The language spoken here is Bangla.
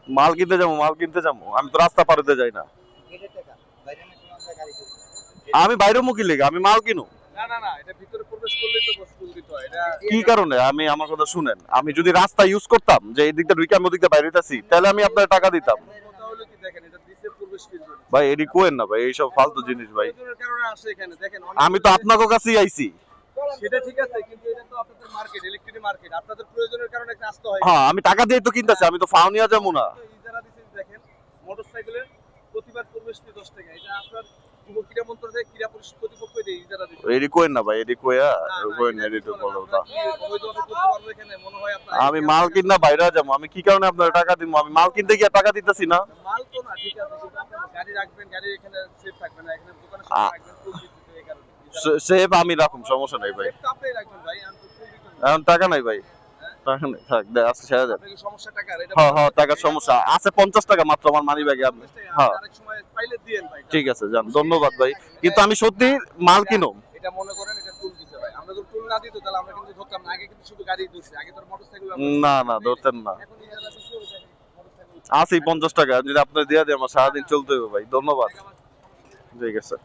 মাল কিনতে যাবো, মাল কিনতে যাবো, আমি তো রাস্তা পার হতে যাই না। আমি বাইরে মুখী লেগে আমি মাল কিনো। না না না, এটা ভিতরে প্রবেশ করলেই তো বস টুল দিতে হয় এটা। কি কারণে? আমি আমার কথা শুনেন, আমি যদি রাস্তা ইউজ করতাম যে এই দিকটা ঢুকে আমি ওদিকটা বাইরে হইতাছি, তাহলে আমি আপনার টাকা দিতাম। কথা হলো কি দেখেন, এটা দিতে প্রবেশ ফিল জন্য। ভাই এডি কোয়েন না ভাই, এইসব ফালতু জিনিস ভাই। প্রয়োজনের কারণে আসে এখানে দেখেন। আমি তো আপনাদের কাছেই আইছি। সেটা ঠিক আছে, কিন্তু এটা তো আপনাদের মার্কেট, ইলেকট্রিক মার্কেট, আপনাদের প্রয়োজনের কারণে একটা আসতে হয়। হ্যাঁ আমি টাকা দিয়ে তো কিনতেছি, আমি তো ফাও নিয়ে যাবো না। ইজারা দিতে দেখেন, মোটরসাইকেলের প্রতিবার প্রবেশ ফি 10 টাকা। এটা আপনার যুব ক্রীড়া মন্ত্রণালয় ক্রীড়া পরিষদ কর্তৃপক্ষ এটা ইজারা দিতে। এডি কোয়েন না ভাই, এডি কোয়া না, না, কোয়েন এটা এডি তো চলে না। বলো আমরা না। কি অবৈধভাবে করতে পারবো এখানে? মনে হয় আপনার আমি মাল কিনা বাইরে যাবো, আমি কি কারণে আপনার টাকা দিব? আমি মাল কিনতে গিয়ে টাকা দিতেছি না। মাল তো না, ঠিক আছে, কিন্তু আপনার গাড়ি রাখবেন, গাড়ি এখানে সেফ থাকবে না, এখানে দোকানের সামনে রাখবেন, ফুল দিতে এই কারণে। সেভ আমি রাখুম, সমস্যা নাই ভাই। সেফ তো আপনিই রাখবেন ভাই, আমি তো ফুল দিতে না। এখন টাকা নাই ভাই, টাকা নেই, থাক দে আজকে ছেড়ে দেন। আপনার কি সমস্যা টাকার? এটা হ্যাঁ হ্যাঁ, টাকার সমস্যা আছে, 50 টাকা মাত্র আমার মানি ব্যাগে। আপনি 50 টাকা, হ্যাঁ আরেক সময় পাইলে দিয়েন ভাই। ঠিক আছে, যান, ধন্যবাদ ভাই, কিন্তু আমি সত্যি মাল কিনো। এটা মনে করেন এটা টুল দিতে ভাই, আমরা যদি টুল না দিত তাহলে আমরা কিন্তু ধরতাম না। আগে কিন্তু শুধু গাড়ি দিচ্ছে, আগে তো মোটরসাইকেল না না, ধরতেন না। এখন ইজারা দিচ্ছে ওই দেখেন মোটরসাইকেল। আছে 50 টাকা, যদি আপনি দিয়ে দেন আমার সারাদিন চলতে হবে ভাই, ধন্যবাদ। ঠিক আছে।